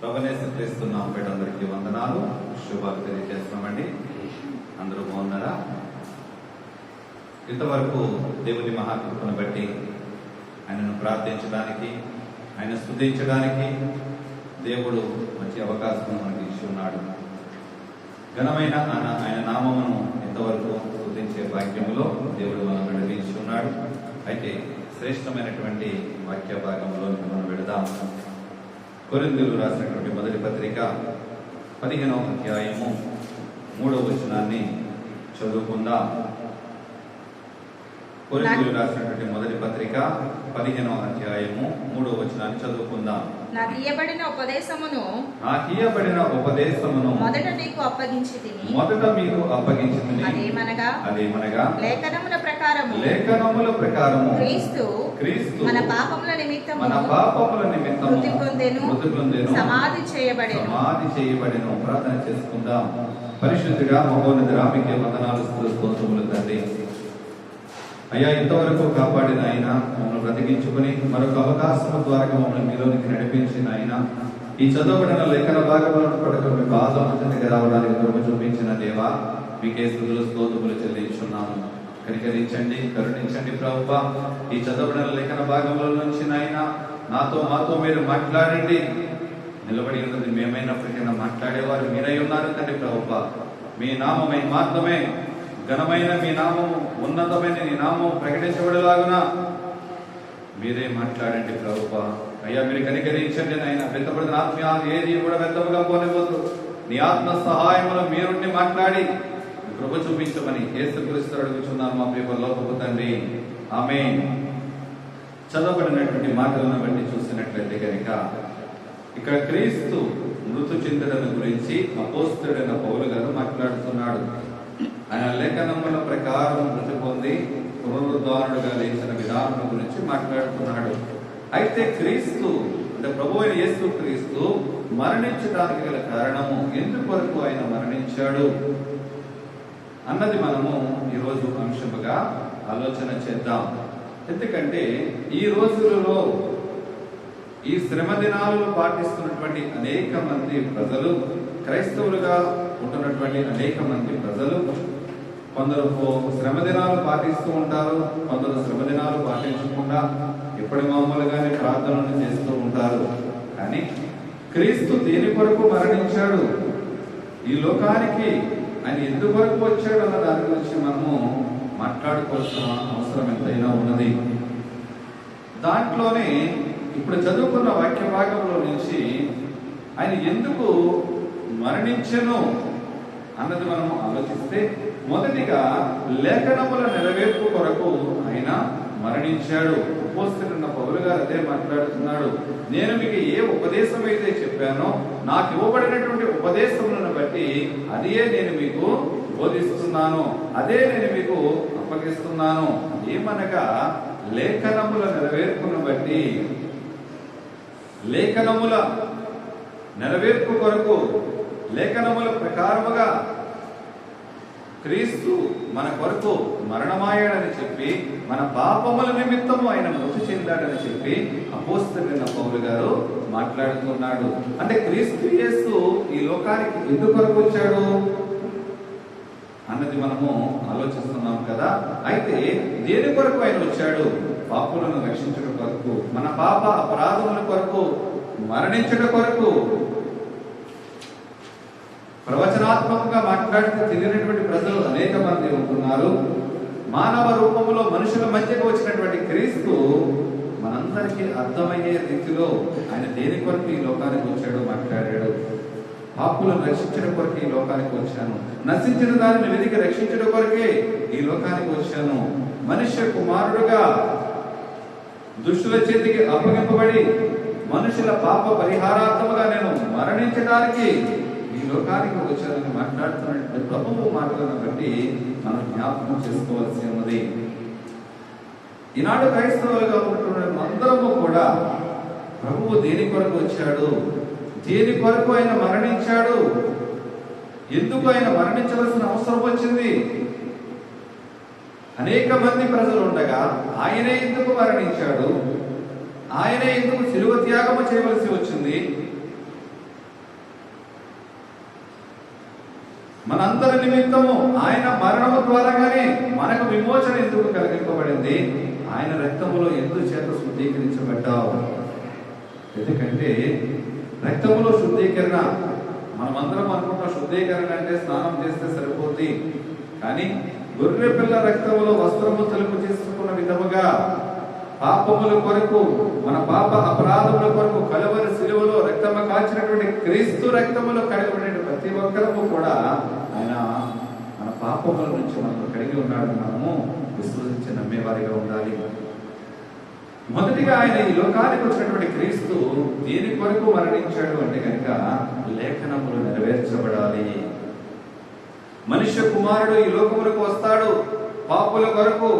ప్రభునేసుక్రీస్తున్నాం పేటందరికీ వందనాలు, శుభాలు తెలియజేస్తున్నామండి. అందరూ బాగున్నారా? ఇంతవరకు దేవుని మహాకృపను బట్టి ఆయనను ప్రార్థించడానికి, ఆయన స్తుతించడానికి దేవుడు మంచి అవకాశం మనకి ఇచ్చి ఉన్నాడు. ఘనమైన ఆయన నామమును ఇంతవరకు స్తుతించే భాగ్యములో దేవుడు మనం నడిపించి ఉన్నాడు. అయితే శ్రేష్టమైనటువంటి వాక్య భాగంలో మనం వెళదాం. కొరింథీయులకు రాసినటువంటి మొదటి పత్రిక 15వ అధ్యాయము 3వ వచనాన్ని చదువుకుందాం. కొరింథీయులకు రాసినటువంటి మొదటి పత్రిక 15వ అధ్యాయము 3వ వచనాన్ని చదువుకుందాం. నాకు ఇయ్యబడిన ఉపదేశమును మొదట మీకు అప్పగించితిని. అదేమనగా లేఖనముల ప్రకారము క్రీస్తు మన పాపముల నిమిత్తము మృతి పొందెను, సమాధి చేయబడెను. ప్రార్థన చేసుకుందాం. పరిశుద్ధుడా, మహోన్నతుడా, మీకే వందనాలు, స్తోత్రములు తండ్రి. అయ్యా, ఇంతవరకు కాపాడిన ఆయన మమ్మల్ని బ్రతికించుకుని మరొక అవకాశం ద్వారా మమ్మల్ని మీలోనికి నడిపించిన ఆయన ఈ చదవబడిన లేఖన భాగంలో పడక మీ పాదం అంతటికి రావడానికి కృప చూపించిన దేవా, మీకే స్తుతులు స్తోత్రములు చెల్లించున్నాము. కనికరించండి, కరుణించండి ప్రభువా. ఈ చదవబడిన లేఖన భాగంలో నుంచి నాయన మాతో మీరు మాట్లాడండి. నిలబడి ఉన్నది మేమైనప్పటికీ మాట్లాడేవారు మీరై ఉన్నారు తండ్రి ప్రభువా. మీ నామమై మాత్రమే ఘనమైన మీ నామము, ఉన్నతమైన నీ నామము ప్రకటించబడేలాగున మీరే మాట్లాడండి ప్రభువా. అయ్యా, మీరు కనికరించండి నాయన. వ్యక్తపడిన ఆత్మ ఏది కూడా వ్యర్థముగా పోనివ్వద్దు. నీ ఆత్మ సహాయములో మీరుండి మాట్లాడి కృప చూపించమని యేసుక్రీస్తు అడుగుచున్నాను మా ప్రియ పరలోకపు తండ్రి, ఆమేన్. చదవబడినటువంటి మాటలను బట్టి చూసినట్లయితే కనుక ఇక్కడ క్రీస్తు మృతి చెందడం గురించి అపోస్తలుడైన పౌలు గారు మాట్లాడుతున్నాడు. ఆయన లేఖనముల ప్రకారం మృతి పొంది పునరుద్ధారణుడుగా లేచిన విధానం గురించి మాట్లాడుతున్నాడు. అయితే క్రీస్తు అంటే ప్రభు అయిన యేసు క్రీస్తు మరణించడానికి గల కారణము, ఎందుకొరకు ఆయన మరణించాడు అన్నది మనము ఈరోజు అంశముగా ఆలోచన చేద్దాం. ఎందుకంటే ఈ రోజులలో ఈ శ్రమ దినాలను పాటిస్తున్నటువంటి అనేక మంది ప్రజలు, క్రైస్తవులుగా ఉంటున్నటువంటి అనేక మంది ప్రజలు, కొందరు శ్రమ దినాలు పాటిస్తూ ఉంటారు, కొందరు శ్రమ దినాలు పాటించకుండా ఎప్పటి మామూలుగానే ప్రార్థనలు చేస్తూ ఉంటారు. కానీ క్రీస్తు దేని కొరకు మరణించాడు, ఈ లోకానికి ఆయన ఎందుకొరకు వచ్చాడు అన్న దాని గురించి మనము మాట్లాడుకోవాల్సిన అవసరం ఎంతైనా ఉన్నది. దాంట్లోనే ఇప్పుడు చదువుకున్న వాక్య భాగంలో నుంచి ఆయన ఎందుకు మరణించెను అన్నది మనము ఆలోచిస్తే, మొదటిగా లేఖనముల నెరవేర్పు కొరకు ఆయన మరణించాడు. అపోస్తలుడైన పౌలు గారు అదే మాట్లాడుతున్నాడు. నేను మీకు ఏ ఉపదేశం అయితే చెప్పానో, నాకు ఇవ్వబడినటువంటి ఉపదేశములను బట్టి అదే నేను మీకు బోధిస్తున్నాను, అదే నేను మీకు అప్పగిస్తున్నాను. ఏమనగా లేఖనముల నెరవేర్పును బట్టి, లేఖనముల నెరవేర్పు కొరకు, లేఖనముల ప్రకారముగా క్రీస్తు మన కొరకు మరణమాయాడని చెప్పి, మన పాపముల నిమిత్తము ఆయన మృతి చెందాడని చెప్పి అపోస్తలుడైన పౌలు గారు మాట్లాడుతున్నాడు. అంటే క్రీస్తు యేసు ఈ లోకానికి ఎందుకొరకు వచ్చాడు అన్నది మనము ఆలోచిస్తున్నాం కదా. అయితే దేని కొరకు ఆయన వచ్చాడు? పాపులను రక్షించడం కొరకు, మన పాప అపరాధముల కొరకు, మరణించడం కొరకు. ప్రవచనాత్మకంగా మాట్లాడితే తెలియనటువంటి ప్రజలు అనేక మంది ఉంటున్నారు. మానవ రూపంలో మనుషుల మధ్యకు వచ్చినటువంటి క్రీస్తు మనందరికీ అర్థమయ్యే రీతిలో ఆయన దేని కొరకు ఈ లోకానికి వచ్చాడో మాట్లాడాడు. పాపులను రక్షించడం కొరకు ఈ లోకానికి వచ్చాను, నశించిన దానిని వెతికి రక్షించడం కొరకే ఈ లోకానికి వచ్చాను, మనుష్య కుమారుడుగా దుష్టుల చేతికి అప్పగింపబడి మనుషుల పాప పరిహారార్థముగా నేను మరణించడానికి ఈ లోకానికి వచ్చారని మాట్లాడుతున్నటువంటి ప్రభువు మాటలను బట్టి మనం జ్ఞాపకం చేసుకోవాల్సి ఉన్నది. ఈనాడు క్రైస్తవులుగా ఉంటున్న అందరము కూడా ప్రభువు దేని కొరకు వచ్చాడు, దేని కొరకు ఆయన మరణించాడు, ఎందుకు ఆయన మరణించవలసిన అవసరం వచ్చింది, అనేక మంది ప్రజలు ఉండగా ఆయనే ఎందుకు మరణించాడు, ఆయనే ఎందుకు శిలువ త్యాగము చేయవలసి వచ్చింది, మనందరి నిమిత్తము ఆయన మరణము ద్వారాగానే మనకు విమోచన ఎందుకు కలిగింపబడింది? ఆయన రక్తములో ఎందుచేత శుద్ధీకరించబడ్డావు? ఎందుకంటే రక్తములో శుద్ధీకరణ, మనమందరం అనుకుంటాం శుద్ధీకరణ అంటే స్నానం చేస్తే సరిపోతుంది. కానీ గొర్రె పిల్ల రక్తములో వస్త్రము తెలుపు చేసుకున్న విధముగా పాపముల కొరకు, మన పాప అపరాధముల కొరకు కలువరి సిలువలో రక్తము కాచినటువంటి క్రీస్తు రక్తములో కడగబడిన ప్రతి ఒక్కరము కూడా ఆయన మన పాపముల నుంచి మనకు కడిగి ఉన్నాడు. మనము విశ్వసించి నమ్మేవారిగా ఉండాలి. మొదటిగా ఆయన ఈ లోకానికి వచ్చినటువంటి క్రీస్తు దేని కొరకు మరణించాడు అంటే కనుక లేఖనములు నెరవేర్చబడాలి. మనుష్య కుమారుడు ఈ లోకములకు వస్తాడు, పాపుల కొరకు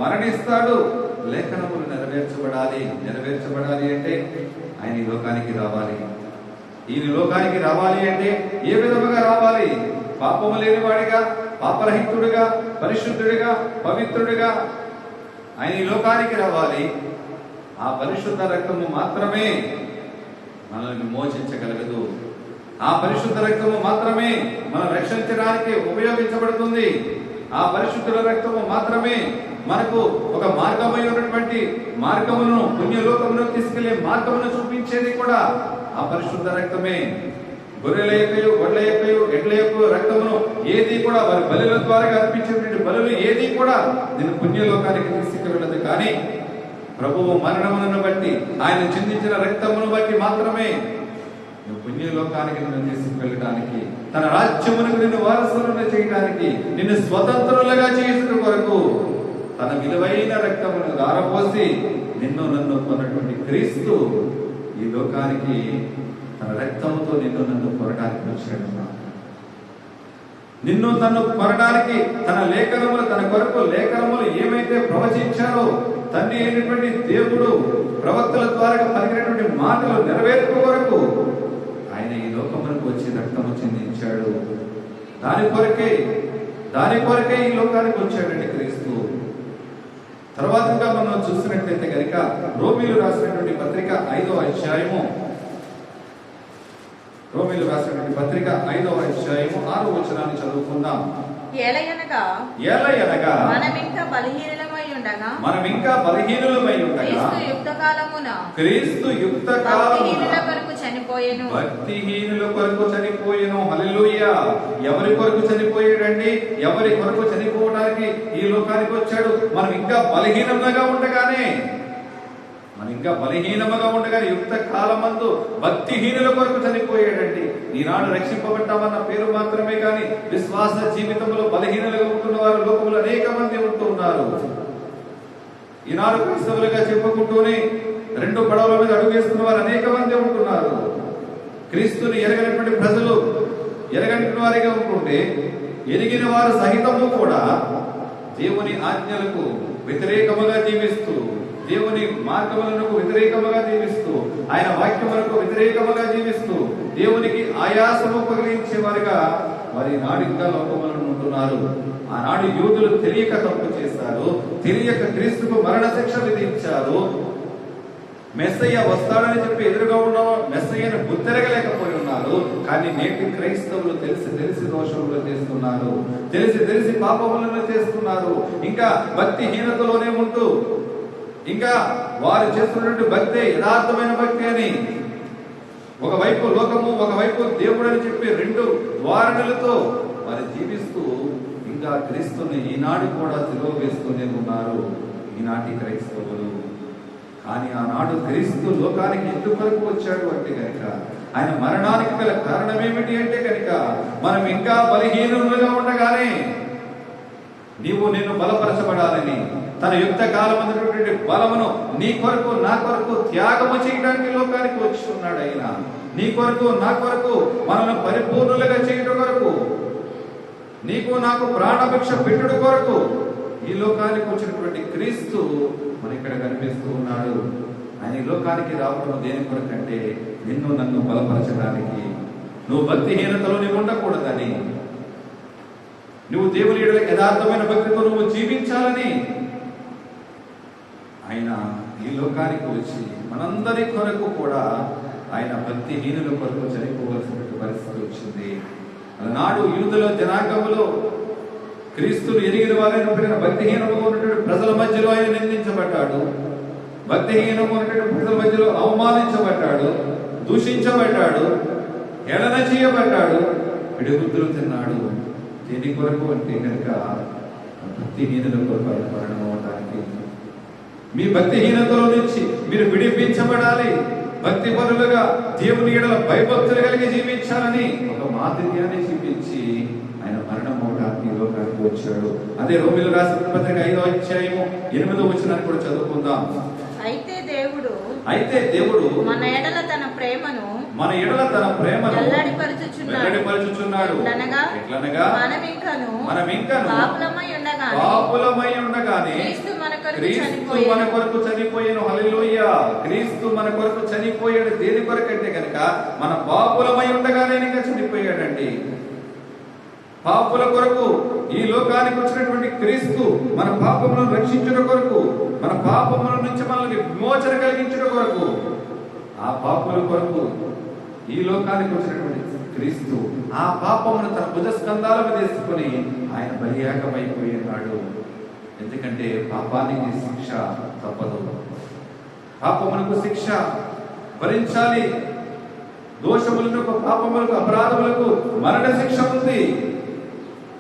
మరణిస్తాడు, లేఖనములు నెరవేర్చబడాలి. నెరవేర్చబడాలి అంటే ఆయన ఈ లోకానికి రావాలి. ఈ లోకానికి రావాలి అంటే ఏ విధముగా రావాలి? పాపము లేనివాడిగా, పాపరహితుడిగా, పరిశుద్ధుడిగా, పవిత్రుడిగా ఆయన ఈ లోకానికి రావాలి. ఆ పరిశుద్ధ రక్తము మాత్రమే మనల్ని మోచించగలగదు. ఆ పరిశుద్ధ రక్తము మాత్రమే మనం రక్షించడానికి ఉపయోగించబడుతుంది. ఆ పరిశుద్ధుల రక్తము మాత్రమే మనకు ఒక మార్గమైనటువంటి మార్గమును, పుణ్యలోకమును తీసుకెళ్లే మార్గమును చూపించేది కూడా ఆ పరిశుద్ధ రక్తమే. గొర్రెల యొక్కయు, గొడ్ల యొక్కయు, ఎడ్ల యొక్క రక్తమును ఏది కూడా వారి బలుల ద్వారా అర్పించేటువంటి బలులు ఏది కూడా నేను పుణ్యలోకానికి తీసుకెళ్ళదు. కానీ ప్రభువు మరణమును బట్టి, ఆయన చిందించిన రక్తమును బట్టి మాత్రమే పుణ్యలోకానికి నిన్ను తీసుకువెళ్ళడానికి, తన రాజ్యమునకు నిన్ను వారసులను చేయడానికి, నిన్ను స్వతంత్రులుగా చేసిన కొరకు తన విలువైన రక్తమును దారపోసి నిన్ను నన్ను కొన్నటువంటి క్రీస్తు ఈ లోకానికి తన రక్తముతో నిన్ను నన్ను కొనడానికి వచ్చాడు. నిన్ను తను కొనడానికి తన లేఖనములు, తన కొరకు లేఖనములు ఏమైతే ప్రవచించారో తండ్రి అయినటువంటి దేవుడు ప్రవక్తల ద్వారా పలికినటువంటి మాటలు నెరవేర్పు కొరకు ఆయన ఈ లోకమునకు వచ్చి రక్తము చిందించాడు. దాని కొరకే ఈ లోకానికి వచ్చాడండి క్రీస్తు. తర్వాతగా మనం చూసినట్లయితే కనుక రోమీలు రాసినటువంటి పత్రిక 5వ అధ్యాయము, రోమీలు రాసినటువంటి పత్రిక 5వ అధ్యాయము 6వ వచనాన్ని చదువుకుందాం. ఏలయనగా మనం ఇంకా బలహీనులమై ఉండగా క్రీస్తు యుక్త కాలమున భక్తిహీనుల కొరకు చనిపోయెను. హల్లెలూయా. ఎవరి కొరకు చనిపోయాడండి? ఎవరి కొరకు చనిపోవడానికి ఈ లోకానికి వచ్చాడు? మనం ఇంకా బలహీనంగా ఉండగానే యుక్త కాలమందు భక్తిహీనుల కొరకు చనిపోయాడండి. ఈనాడు రక్షింపబడ్డామన్న పేరు మాత్రమే కానీ విశ్వాస జీవితంలో బలహీనులుగా ఉంటున్న వారు లోకములు అనేక మంది ఉంటూ ఉన్నారు. ఈనాడు క్రైస్తవులుగా చెప్పుకుంటూనే 2 పడవల మీద అడుగేస్తున్న వారు అనేక మంది ఉంటున్నారు. క్రీస్తుని ఎరగనటువంటి ప్రజలు ఎరగని వారిగా ఉంటుంటే, ఎరిగిన వారు సహితము కూడా దేవుని ఆజ్ఞలకు వ్యతిరేకముగా జీవిస్తూ, దేవుని మార్గములకు వ్యతిరేకముగా జీవిస్తూ, ఆయన వాక్యములకు వ్యతిరేకముగా జీవిస్తూ దేవునికి ఆయాసము కలిగించే వారిగా వారి నాడు ఇంకా లోకములను ఉంటున్నారు. ఆనాడు యూదులు తెలియక తప్పు చేశారు, తెలియక క్రీస్తుకు మరణ శిక్ష విధించారు. మెస్సయ్య వస్తాడని చెప్పి ఎదురుగా ఉన్న మెస్సయ్యను గుర్తెరగలేకపోయి ఉన్నారు. కానీ నేటి క్రైస్తవులు తెలిసి దోషములు చేస్తున్నారు, తెలిసి పాపములను చేస్తున్నారు. ఇంకా భక్తిహీనతలోనే ఉంటూ, ఇంకా వారు చేస్తున్నటువంటి భక్తి యథార్థమైన భక్తి అని, ఒకవైపు లోకము, ఒకవైపు దేవుడు అని చెప్పి 2 ధోరణులతో వారు జీవిస్తూ ఇంకా క్రీస్తుని ఈనాడు కూడా సిలువ వేస్తూనే ఉన్నారు ఈనాటి క్రైస్తవులు. కానీ ఆనాడు క్రీస్తు లోకానికి ఎందుకు వచ్చాడు అంటే కనుక, ఆయన మరణానికి గల కారణం ఏమిటి అంటే కనుక, మనం ఇంకా బలహీనులుగా ఉండగానే నిన్ను బలపరచబడాలని, తన యుక్త కాలమైనటువంటి బలమును నీ కొరకు నా కొరకు త్యాగము చేయడానికి లోకానికి వచ్చి ఉన్నాడు. ఆయన నీ కొరకు నా కొరకు మనల్ని పరిపూర్ణులుగా చేయడం కొరకు, నీకు నాకు ప్రాణభిక్ష పెట్టుడు కొరకు ఈ లోకానికి వచ్చినటువంటి క్రీస్తు మన ఇక్కడ కనిపిస్తూ ఉన్నాడు. ఆయన ఈ లోకానికి రావడం దేని కొరకు అంటే నిన్ను నన్ను బలపరచడానికి, నువ్వు భక్తిహీనతలో నీవు ఉండకూడదని, నువ్వు దేవుని యెడల యథార్థమైన భక్తితో నువ్వు జీవించాలని ఆయన ఈ లోకానికి వచ్చి మనందరి కొరకు కూడా ఆయన భక్తిహీనుల కొరకు చనిపోవలసిన పరిస్థితి వచ్చింది. అలనాడు యూదుల జనాంగములో క్రీస్తును ఎరిగిన వారైన భక్తిహీనముగా ఉన్నటువంటి ప్రజల మధ్యలో ఆయన నిందించబడ్డాడు. భక్తిహీనము ఉన్నటువంటి ప్రజల మధ్యలో అవమానించబడ్డాడు, దూషించబడ్డాడు, హేళన చేయబడ్డాడు, పిడిగుద్దులు తిన్నాడు. దేని కొరకు అంటే కనుక భక్తిహీనుల కొరకు ఆయన మరణం అవడానికి. మీ భక్తిహీనతలో నుంచి మీరు విడిపించబడాలి, భక్తి పరులుగా దేవుని ఎడల భయభక్తులు కలిగి జీవించాలని ఒక మాదిరిగానే చూపించి ఆయన మరణం అవడానికి లోకానికి వచ్చాడు. అదే రోమిలకు రాసిన పత్రిక 5వ అధ్యాయము 8వ వచనాన్ని కూడా చదువుకుందాం. అయితే దేవుడు మన ఎడల తన ప్రేమను వెల్లడిపరచుచున్నాడు. ఎట్లనగా మనమింకను పాపులమై ఉండగానే క్రీస్తు మన కొరకు చనిపోయాను. హల్లెలూయా! క్రీస్తు మన కొరకు చనిపోయాడు. దేని కొరకంటే కనుక మన పాపులమై ఉండగానే ఇంకా చనిపోయాడండి. పాపుల కొరకు ఈ లోకానికి వచ్చినటువంటి క్రీస్తు మన పాపములను రక్షించడం కొరకు, మన పాపముల నుంచి మనల్ని విమోచన కలిగించడం కొరకు, ఆ పాపుల కొరకు ఈ లోకానికి వచ్చినటువంటి క్రీస్తు ఆ పాపమును తన భుజస్కంధాల మీద వేసుకొని ఆయన బలియాగమైపోయినాడు. ఎందుకంటే పాపానికి శిక్ష తప్పదు, పాపమునకు శిక్ష భరించాలి. దోషములకు, పాపములకు, అపరాధములకు మరణ శిక్ష ఉంది.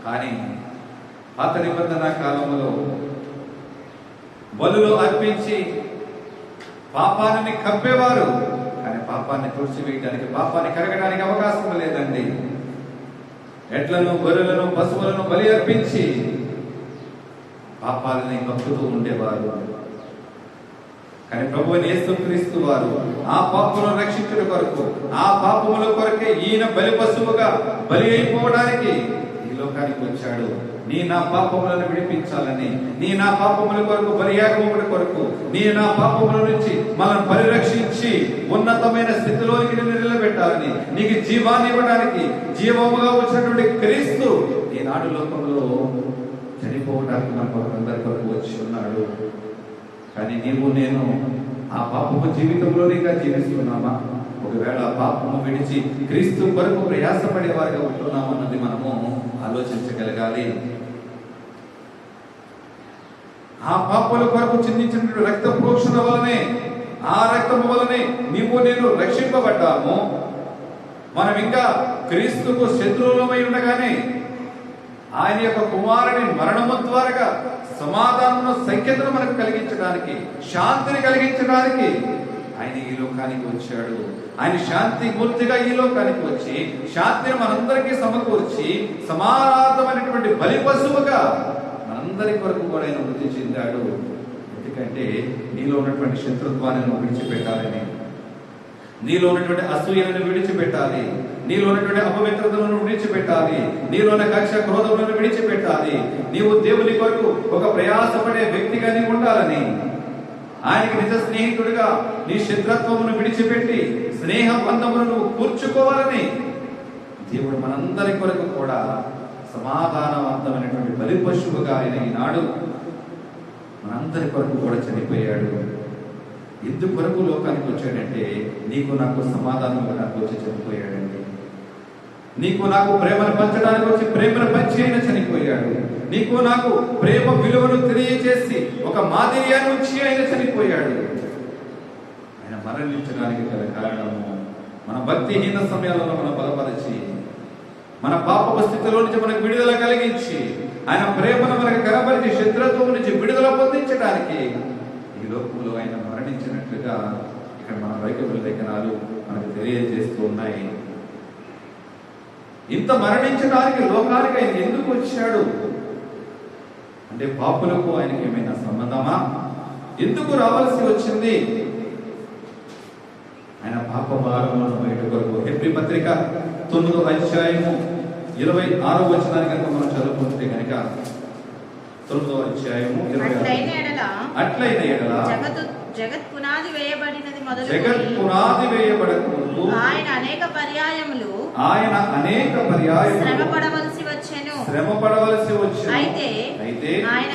కానీ పాత నిబంధన కాలంలో బలులు అర్పించి పాపాన్ని కప్పేవారు, కానీ పాపాన్ని తుడిచివేయడానికి, పాపాన్ని కరగడానికి అవకాశం లేదండి. ఎడ్లను, గొర్రెలను, పశువులను బలి అర్పించి పాపాలని కప్పుతూ ఉండేవారు. కానీ ప్రభువైన యేసుక్రీస్తు వారు ఆ పాపములను రక్షించడం కొరకు, ఆ పాపముల కొరకే ఈయన బలి పశువుగా బలి అయిపోవడానికి ఈ లోకానికి వచ్చాడు. నీ నా పాపములను విడిపించాలని, నీ నా పాపముల కొరకు బలియాగముల కొరకు, నీ నా పాపముల నుంచి మనల్ని పరిరక్షించి ఉన్నతమైన స్థితిలోనికి నిలబెట్టాలని, నీకు జీవాన్ని ఇవ్వడానికి జీవముగా వచ్చినటువంటి క్రీస్తు ఈనాడు లోకంలో చనిపోవడానికి మన అందరి కొరకు వచ్చి ఉన్నాడు. కానీ నీవు నేను ఆ పాపము జీవితంలోనేగా జీవిస్తున్నామా? ఒకవేళ పాపము విడిచి క్రీస్తు కొరకు ప్రయాసపడే వారిగా ఉంటున్నామన్నది మనము ఆలోచించగలగాలి. ఆ పాపల కొరకు చిందించిన రక్త ప్రోక్షణ వలనే, ఆ రక్తము వలనే నీవు నేను రక్షింపబడ్డాము. మనం ఇంకా క్రీస్తుకు శత్రువులమై ఉండగానే ఆయన యొక్క కుమారుని మరణము ద్వారా సమాధానము, సఖ్యతను మనకు కలిగించడానికి, శాంతిని కలిగించడానికి ఆయన ఈ లోకానికి వచ్చాడు. ఆయన శాంతి మూర్తిగా ఈ లోకానికి వచ్చి శాంతిని మనందరికీ సమకూర్చి సమానమైనటువంటి బలి పశువుగా మనందరి కొరకు కూడా ఆయన వృద్ధి చెందాడు. ఎందుకంటే నీలో ఉన్నటువంటి శత్రుత్వాన్ని నువ్వు విడిచిపెట్టాలని, నీలో ఉన్నటువంటి అసూయలను విడిచిపెట్టాలి, నీలో ఉన్నటువంటి అపవిత్రతలను విడిచిపెట్టాలి, నీలో ఉన్న కక్ష క్రోధములను విడిచిపెట్టాలి. నీవు దేవుని కొరకు ఒక ప్రయాసపడే వ్యక్తిగా నీవు ఉండాలని, ఆయనకి నిజ స్నేహితుడిగా నీ శత్రుత్వమును విడిచిపెట్టి స్నేహ బంధమును నువ్వు కూర్చుకోవాలని దేవుడు మనందరి కొరకు కూడా సమాధానవంతమైనటువంటి బలి పశువుగా ఆయన ఈనాడు మనందరి కొరకు కూడా చనిపోయాడు. ఎందుకొరకు లోకానికి వచ్చాడంటే నీకు నాకు సమాధానం ఇవ్వడానికి వచ్చి చనిపోయాడండి. నీకు నాకు ప్రేమను పంచడానికి వచ్చి ప్రేమను పంచి ఆయన చనిపోయాడు. నీకు నాకు ప్రేమ విలువను తెలియజేసి ఒక మాదిరియాన్ని వచ్చి ఆయన చనిపోయాడు. ఆయన మరణించడానికి గల కారణము మన భక్తిహీన సమయాలలో మనం బలపరిచి, మన పాప స్థితిలో నుంచి మనకు విడుదల కలిగించి, ఆయన ప్రేమను మనకు కనపరిచి శత్రుత్వం నుంచి విడుదల పొందించడానికి ఈ లోకంలో ఆయన మరణించినట్లుగా ఇక్కడ మన బైబిల్ లేఖనాలు మనకు తెలియజేస్తూ ఉన్నాయి. ఇంత మరణించడానికి లోకానికి ఆయన ఎందుకు వచ్చాడు అంటే పాపులకు ఆయనకి ఏమైనా సంబంధమా? ఎందుకు రావాల్సి వచ్చింది? ఆయన పాప భారములను బయట కొరకు. హెబ్రీ పత్రిక 9వ అధ్యాయము 26వ వచనాన్ని కనుక మనం చదువుకుంటే కనుక 9వ అధ్యాయము 26 అట్లైన ఎడల జగత్ పునాది వేయబడినది మొదలు జగత్ పునాది వేయబడకముందు ఆయన అనేక పర్యాయములు శ్రమ పడవలసి వచ్చెను. అయితే ఆయన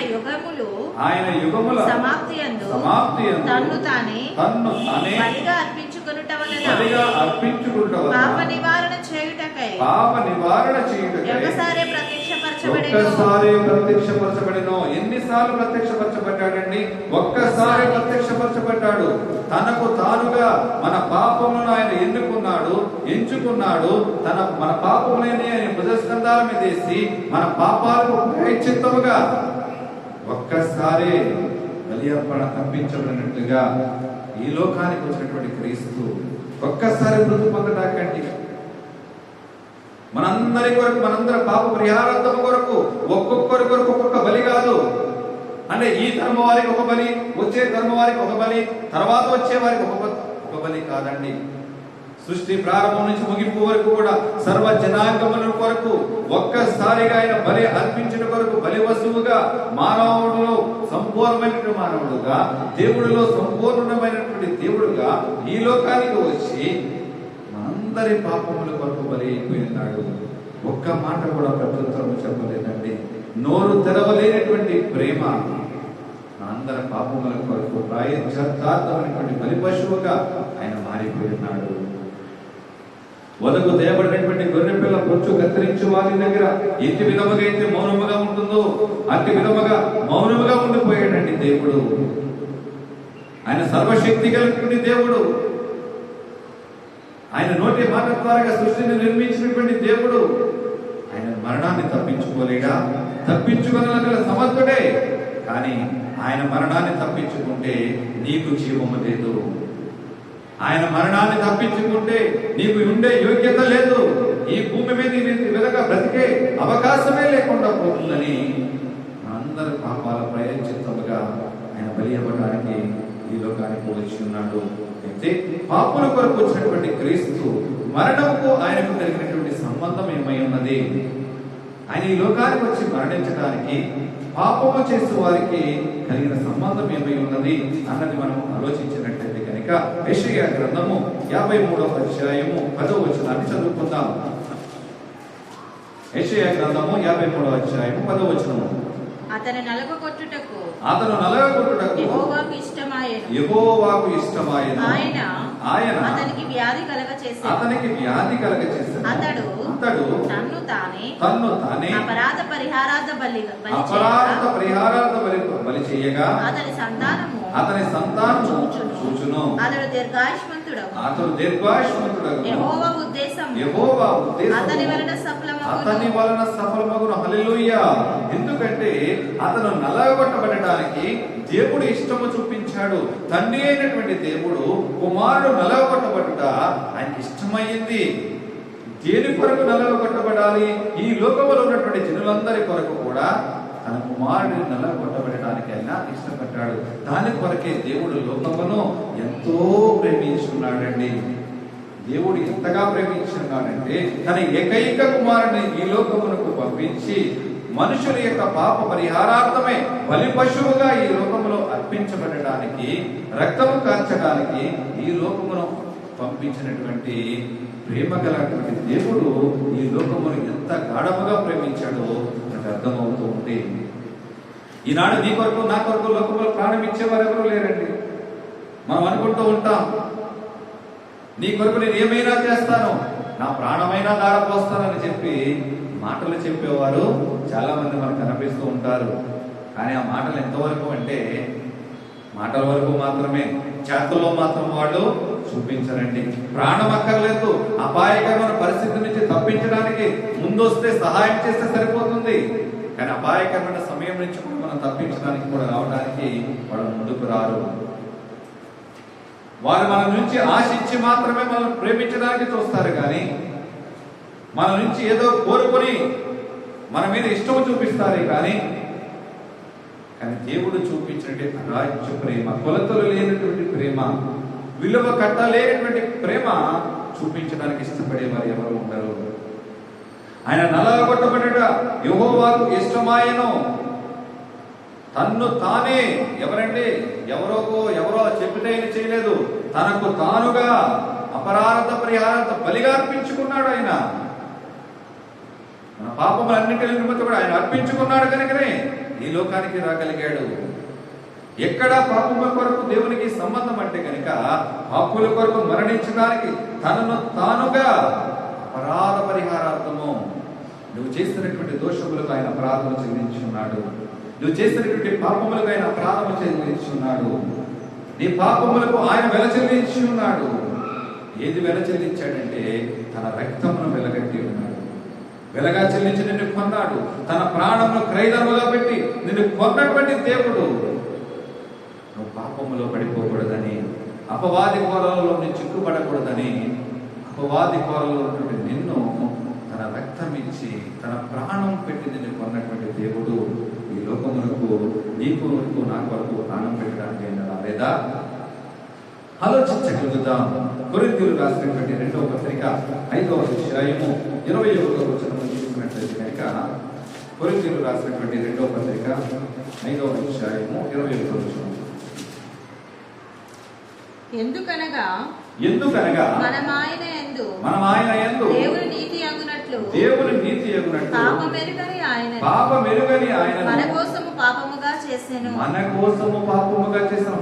యుగముల సమాప్తియందు తన్ను తానే బలిగా అర్పించుకొనుట వలన పాప నివారణ చేయుటకై పాప నివారణ చేయుటకై ఒక్కసారి ప్రత్యక్షపరచబడెను. ఒక్కసారి ప్రత్యక్షపరచబడినో. ఎన్నిసార్లు ప్రత్యక్షపరచబడ్డాడండి? ఒక్కసారి ప్రత్యక్షపరచబడ్డాడు. తనకు తానుగా మన పాపములను ఆయన ఎంచుకున్నాడు. మన పాపములని ఆయన భుజస్కంధాల మీద వేసి మన పాపాలకు ప్రాయశ్చిత్తముగా ఒక్కసారి బలి అర్పణ తప్పించబడినట్లుగా ఈ లోకానికి వచ్చినటువంటి క్రీస్తు ఒక్కసారి మృతి పొందడాకండి. మనందరి కొరకు, మనందరి పాప పరిహారార్థం కొరకు ఒక్కొక్కరి కొరకు ఒక్కొక్క బలి కాదు. అంటే ఈ ధర్మ వారికి ఒక బలి, వచ్చే ధర్మ వారికి ఒక బలి, తర్వాత వచ్చే వారికి ఒక బలి కాదండి. సృష్టి ప్రారంభం నుంచి ముగింపు వరకు కూడా సర్వ జనాంగముల కొరకు ఒక్కసారిగా ఆయన బలి అర్పించిన కొరకు బలి వస్తువుగా మానవుడులో సంపూర్ణమైనటువంటి మానవుడుగా, దేవుడిలో సంపూర్ణమైనటువంటి దేవుడుగా ఈ లోకానికి వచ్చి మనందరి పాపముల కొరకు బలి అయిపోయినాడు. ఒక్క మాట కూడా ప్రత్యుత్తరం చెప్పలేదండి. నోరు తెరవలేనటువంటి ప్రేమ అందరి పాపముల కొరకు ప్రాయశ్చిత్తార్థమైనటువంటి బలి పశువుగా ఆయన మారిపోయినాడు. వదకు తేయబడినటువంటి గొర్రె పిల్ల పొచ్చు కత్తిరించు వారి దగ్గర ఎట్టి విధముగా అయితే మౌనముగా ఉంటుందో అట్టి విధముగా మౌనముగా ఉండిపోయాడండి దేవుడు. ఆయన సర్వశక్తి కలిగినటువంటి దేవుడు. ఆయన నోటి మాట ద్వారా సృష్టిని నిర్మించినటువంటి దేవుడు. ఆయన మరణాన్ని తప్పించుకోలేడా? తప్పించుకోగల సమర్థుడే. కానీ ఆయన మరణాన్ని తప్పించుకుంటే నీకు జీవము లేదు. ఆయన మరణాన్ని తప్పించుకుంటే నీకు ఉండే యోగ్యత లేదు. ఈ భూమి మీద వెలగా బ్రతికే అవకాశమే లేకుండా పోతుందని అందరి పాపాల ప్రాయశ్చిత్తముగా ఆయన బలి అవ్వడానికి ఈ లోకానికి వచ్చి ఉన్నాడు. అయితే పాపుల కొరకు వచ్చినటువంటి క్రీస్తు మరణముకు ఆయనకు కలిగినటువంటి సంబంధం ఏమై ఉన్నది? ఆయన ఈ లోకానికి వచ్చి మరణించడానికి పాపము చేసే వారికి కలిగిన సంబంధం ఏమై ఉన్నది అన్నది మనం ఆలోచించినట్లయితే కనుక యెషయా గ్రంథము 53వ అధ్యాయము 10వ వచనాన్ని చదువుకుందాం. యెషయా గ్రంథము 53వ అధ్యాయము 10వ వచనము. అతను నలగగొట్టుటకు యెహోవాకు ఇష్టమాయెను. ఆయన అతనికి వ్యాధి కలగచేసెను. అతడు తన్ను తానే అపరాధ పరిహారార్థ బలి చేయగా అతని సంతానము చూచును. అతడు దీర్ఘాయుష్మంతుడగు. యెహోవా ఉద్దేశము అతని వలన సఫలమగును. హల్లెలూయా. ఎందుకంటే అతను నలగొట్టబడటానికి దేవుడు ఇష్టము చూపించాడు. తండ్రి అయినటువంటి దేవుడు కుమారుడు నలగొట్టబడుట ఆయనకి ఇష్టమైంది. దేని కొరకు నలగొట్టబడాలి? ఈ లోకములో ఉన్నటువంటి జనులందరి కొరకు కూడా తన కుమారుడిని నలగొట్టబడటానికి ఆయన ఇష్టపడ్డాడు. దాని కొరకే దేవుడు లోకమును ఎంతో ప్రేమించున్నాడండి. దేవుడు ఎంతగా ప్రేమించున్నాడంటే తన ఏకైక కుమారుని ఈ లోకమునకు పంపించి మనుషుల యొక్క పాప పరిహారార్థమే బలి పశువుగా ఈ లోకములో అర్పించబడడానికి, రక్తము కార్చడానికి ఈ లోకమును పంపించినటువంటి ప్రేమ గలటువంటి దేవుడు ఈ లోకమును ఎంత గాఢముగా ప్రేమించాడో మనకు అర్థమవుతూ ఉంటే, ఈనాడు నీ కొరకు నా కొరకు లోకములో ప్రాణం ఇచ్చేవారు ఎవరు లేరండి. మనం అనుకుంటూ ఉంటాం, నీ కొరకు నేను ఏమైనా చేస్తాను, నా ప్రాణమైనా దారపోస్తానని చెప్పి మాటలు చెప్పేవారు చాలా మంది మనకు కనిపిస్తూ ఉంటారు. కానీ ఆ మాటలు ఎంతవరకు అంటే మాటల వరకు మాత్రమే, చేతుల్లో మాత్రం వాళ్ళు చూపించరండి. ప్రాణం అక్కర్లేదు, అపాయకరమైన పరిస్థితి నుంచి తప్పించడానికి ముందొస్తే సహాయం చేస్తే సరిపోతుంది. కానీ అపాయకరమైన సమయం నుంచి కూడా మనం తప్పించడానికి కూడా రావడానికి వాళ్ళు ముందుకు రారు. వారు మన నుంచి ఆశించి మాత్రమే మనం ప్రేమించడానికి చూస్తారు. కానీ మన నుంచి ఏదో కోరుకొని మన మీద ఇష్టం చూపిస్తారు. కానీ దేవుడు చూపించినటువంటి అగాధ్య ప్రేమ, కొలతలు లేనటువంటి ప్రేమ, విలువ కట్టలేనటువంటి ప్రేమ చూపించడానికి ఇష్టపడే వారు ఎవరు ఉండరు. ఆయన నలగొట్టబడట యెహోవాకు ఇష్టమాయెను. తన్ను తానే, ఎవరండి? ఎవరో చెప్పితే చేయలేదు, తనకు తానుగా అపరాధ పరిహారార్థ బలిగా అర్పించుకున్నాడు. ఆయన మన పాపములన్నింటి నిమిత్తం కూడా ఆయన అర్పించుకున్నాడు కనుకనే ఈ లోకానికి రాగలిగాడు. ఎక్కడ పాపముల కొరకు దేవునికి సంబంధం అంటే కనుక పాపుల కొరకు మరణించడానికి తనను తానుగా అపరాధ పరిహారార్థము నువ్వు చేసినటువంటి దోషములకు ఆయన అపరాధము చెల్లించి ఉన్నాడు. నువ్వు చేసినటువంటి పాపములకు ఆయన అపరాధము చెల్లించి ఉన్నాడు. నీ పాపములకు ఆయన వెల చెల్లించి ఉన్నాడు. ఏది వెల చెల్లించాడంటే తన రక్తమును వెలగట్టి ఉన్నాడు. వెలగా చెల్లించి నిన్ను కొన్నాడు. తన ప్రాణమును క్రయధనముగా పెట్టి నిన్ను కొన్నటువంటి దేవుడు నువ్వు పాపములో పడిపోకూడదని, అపవాది కోరలలో నీ చిక్కుపడకూడదని, అపవాది కోరలో ఉన్నటువంటి నిన్ను తన రక్తం ఇచ్చి తన ప్రాణం పెట్టి నిన్ను కొన్నటువంటి దేవుడు ఈ లోకమునకు నీకు నా కొరకు ప్రాణం పెట్టడానికి అయినా రాలేదా? ఆలోచించగలుగుతాం. కొరింథీయులకు రాసినటువంటి 2వ పత్రిక 5వ అధ్యాయము 21వ వచనం చూసినట్లయితే కనుక, కొరింథీయులకు రాసినటువంటి 2వ పత్రిక 5వ అధ్యాయము 21వ వచనం. ఎందుకనగా మనం ఆయన యందు దేవుని నీతి అగునట్లు పాపమెరుగని ఆయన మన కోసము పాపముగా చేసెను.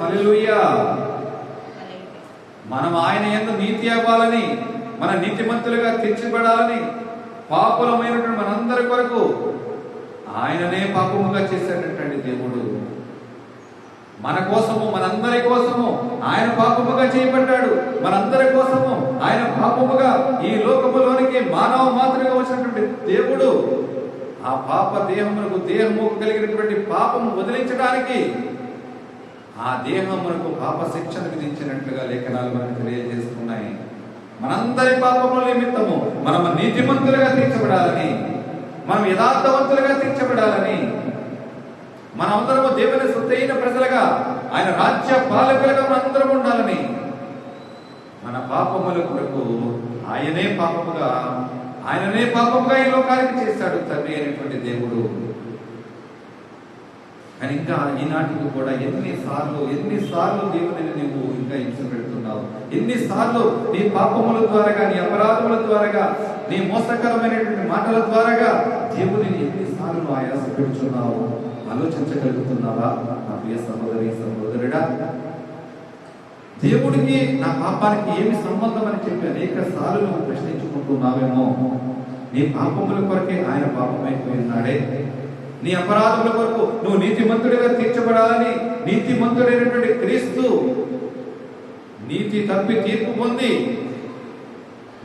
హల్లెలూయా. మనం ఆయన యందు నీతి అవ్వాలని, మన నీతిమంతులుగా తీర్చబడాలని, పాపులమైనటువంటి మనందరి కొరకు ఆయననే పాపముగా చేశాడంటండి దేవుడు. మన కోసము, మనందరి కోసము ఆయన పాపముగా చేయబడ్డాడు. మనందరి కోసము ఆయన పాపముగా ఈ లోకములోనికి మానవ మాత్రగా వచ్చినటువంటి దేవుడు ఆ పాప దేహము కలిగినటువంటి పాపము వదిలించడానికి ఆ దేహమునకు పాప శిక్షను విధించినట్లుగా లేఖనాలు మనకు తెలియజేస్తున్నాయి. మనందరి పాపముల నిమిత్తము మనం నీతిమంతులుగా తీర్చబడాలని, మనం యథార్థవంతులుగా తీర్చబడాలని, మనమందరము దేవుని సొత్తైన ప్రజలుగా, ఆయన రాజ్య పాలకులుగా మనందరం ఉండాలని, మన పాపముల కొరకు ఆయననే పాపముగా ఈ లోకానికి చేశాడు తండ్రి అయినటువంటి దేవుడు. కానీ ఇంకా ఈనాటికి కూడా ఎన్నిసార్లు దేవుని నువ్వు ఇంకా హింస పెడుతున్నావు, ఎన్నిసార్లు నీ పాపముల ద్వారా, నీ అపరాధముల ద్వారా, నీ మోసకరమైనటువంటి మాటల ద్వారా దేవుని ఎన్నిసార్లు ఆయాస పెడుతున్నావు. ఆలోచించగలుగుతున్నావా నా ప్రియ సహోదరుడా? దేవుడికి నా పాపానికి ఏమి సంబంధం అని చెప్పి అనేక సార్లు నువ్వు ప్రశ్నించుకుంటున్నావేమో. నీ పాపముల కొరకే ఆయన పాపమైపోయి ఉన్నాడే. నీ అపరాధముల కొరకు నువ్వు నీతిమంతుడిగా తీర్చబడాలని, నీతిమంతుడైనటువంటి క్రీస్తు నీతి తప్పి తీర్పు పొంది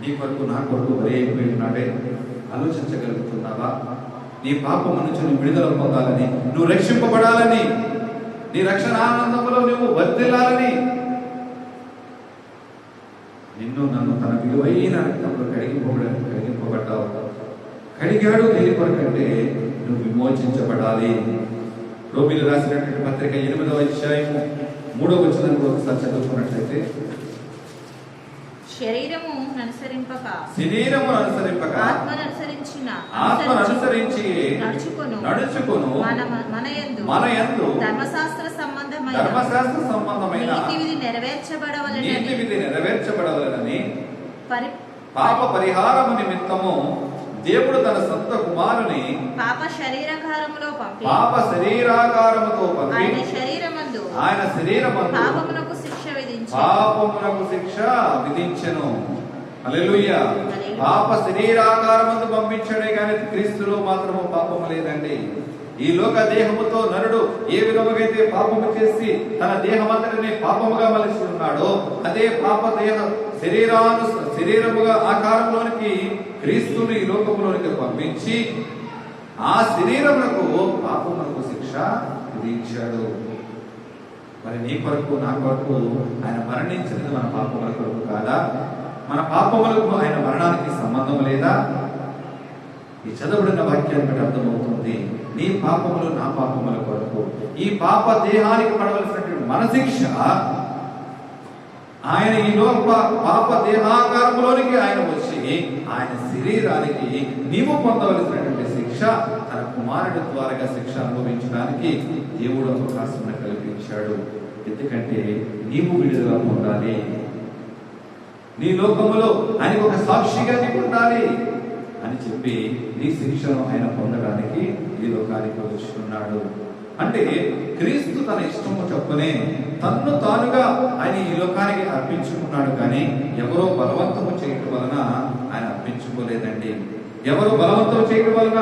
నీ కొరకు నా కొరకు బలి అయిపోయి ఉన్నాడే. ఆలోచించగలుగుతున్నావా? నీ పాపము నుంచి నువ్వు విడుదల పొందాలని, నువ్వు రక్షింపబడాలని, నీ రక్షణ ఆనందములో నువ్వు వర్ధిల్లాలని నిన్ను నన్ను తన విలువైన రక్తంలో కడిగింపబడ్డావు. కడిగాడు దేని కొరకంటే నువ్వు విమోచించబడాలి. రోమీయులకు రాసినటువంటి పత్రిక 8వ అధ్యాయము 3వ వచనాన్ని ఒకసారి చదువుకున్నట్లయితే, శరీరమును అనుసరింపక ఆత్మను అనుసరించి నడుచుకొను మన యందు ధర్మశాస్త్ర సంబంధమైన నీతి విధి నెరవేర్చబడవలెనని పాప పరిహారము నిమిత్తము దేవుడు తన సొంత కుమారుని పాప శరీరాకారముతో పంపి ఆయన శరీరమందు పాపమునకు శిక్ష విధించెను. హల్లెలూయా. పాప శరీరాకారమందు పంపించాడే కానీ క్రీస్తులో మాత్రము పాపము లేదండి. ఈ లోక దేహముతో నరుడు ఏ విధముగైతే పాపము చేసి తన దేహమంతటిని పాపముగా మలిచి ఉన్నాడో, అదే పాప దేహ శరీరముగా ఆకారంలోనికి క్రీస్తుని ఈ లోకములోనికి పంపించి ఆ శరీరమునకు పాపమునకు శిక్ష విధించాడు. మరి నీ కొరకు నా కొరకు ఆయన మరణించినది మన పాపముల కొరకు కాదా? మన పాపములకు ఆయన మరణానికి సంబంధం లేదా? ఈ చదవబడిన వాక్యాన్ని బట్టి అర్థమవుతుంది. నీ పాపములు నా పాపముల కొరకు, ఈ పాప దేహానికి పడవలసినటువంటి మన శిక్ష ఆయన ఈ లోక పాప దేహాకారంలోనికి ఆయన వచ్చి ఆయన శరీరానికి నీవు పొందవలసినటువంటి శిక్ష తన కుమారుడి ద్వారా శిక్ష అనుభవించడానికి దేవుడు అవకాశం కల్పించాడు. ఎందుకంటే నీవు విడుదల పొందాలి, నీ లోకములో ఆయనకు ఒక సాక్షిగా నీవు ఉండాలి అని చెప్పి నీ శిక్షను ఆయన పొందడానికి ఈ లోకానికి వచ్చున్నాడు. అంటే క్రీస్తు తన ఇష్టము చొప్పునే తన్ను తానుగా ఆయన ఈ లోకానికి అర్పించుకున్నాడు. కానీ ఎవరో బలవంతము చేయటం వలన ఆయన అర్పించుకోలేదు. ఎవరు బలవంతం చేయడం వలన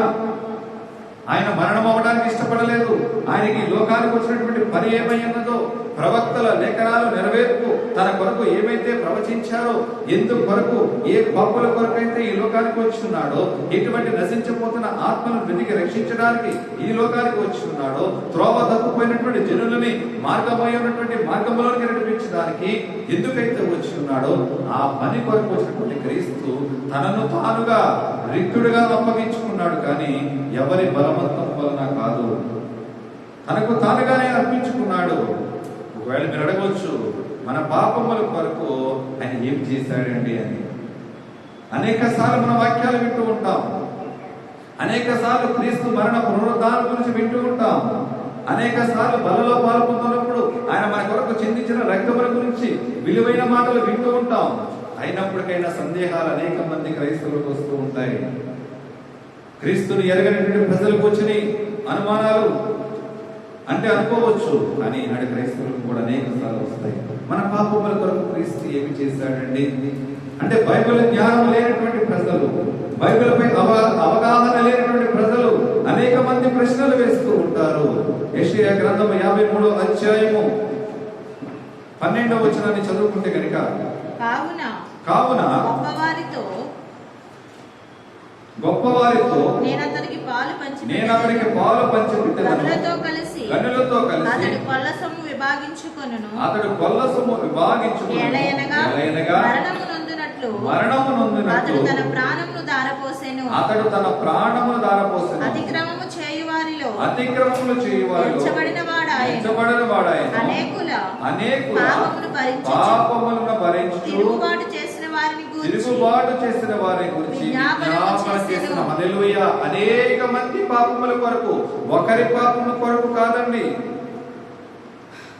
ఆయన మరణం అవ్వడానికి ఇష్టపడలేదు. ఆయనకి ఈ లోకానికి వచ్చినటువంటి పని ఏమైనదో, ప్రవక్తల లేఖనాలు నెరవేర్పు తన కొరకు ఏమైతే ప్రవచించారో, ఎందు కొరకు ఏ పాపుల కొరకు అయితే ఈ లోకానికి వచ్చున్నాడో, ఎటువంటి నశించిపోతున్న ఆత్మను వెతికి రక్షించడానికి ఈ లోకానికి వచ్చున్నాడో, త్రోవ తప్పిపోయినటువంటి జనులని మార్గమైనటువంటి మార్గంలోకి నడిపించడానికి ఎందుకైతే వచ్చున్నాడో, ఆ పని కొరకు వచ్చినటువంటి క్రీస్తు తనను తానుగా రిక్తుడిగా అప్పగించుకున్నాడు. కానీ ఎవరి బలవంతం వలన కాదు, తనకు తానుగానే అర్పించుకున్నాడు. ఒకవేళ మీరు అడగవచ్చు, మన పాపముల కొరకు ఆయన ఏం చేశాడండి అని. అనేక సార్లు మన వాక్యాలు వింటూ ఉంటాం, అనేక సార్లు క్రీస్తు మరణ పునరుద్ధానం గురించి వింటూ ఉంటాం, అనేక సార్లు బలలో పాల్గొంటున్నప్పుడు ఆయన మన కొరకు చిందించిన రక్తముల గురించి విలువైన మాటలు వింటూ ఉంటాం. అయినప్పటికైనా సందేహాలు అనేక మంది క్రైస్తవులకు వస్తూ ఉంటాయి. క్రీస్తుని ఎరగనటువంటి ప్రజలకు వచ్చిన అనుమానాలు అంటే అనుకోవచ్చు, కానీ ఈనాడు క్రైస్తవులకు కూడా అనేక సార్లు వస్తాయి. మన పాపముల కొరకు క్రీస్తు ఏమి చేశాడండి అంటే, బైబిల్ జ్ఞానం లేనటువంటి ప్రజలు, బైబిల్ పై అవగాహన లేనటువంటి ప్రజలు అనేక మంది ప్రశ్నలు వేస్తూ ఉంటారు. యెషయా గ్రంథం 53వ అధ్యాయము 12వ వచనాన్ని చదువుకుంటే కనుక, కావున గొప్పవారితో నేను అతనికి పాలు పంచి గనులతో కలిసి అతడు కొల్ల సొమ్ము విభాగించుకొనును. ఏలయనగా మరణము నొందునట్లు అతడు తన ప్రాణమును ధారపోసెను. అతిక్రమము చేయువారిలో ఎంచబడిన వాడాయెను. అనేకుల పాపమును భరించి తిరుగుబాటు చేసిన వారిని గురించి జ్ఞాపన చేసిన. హల్లెలూయా. అనేక మంది పాపముల కొరకు, ఒకరి పాపముల కొరకు కాదండి.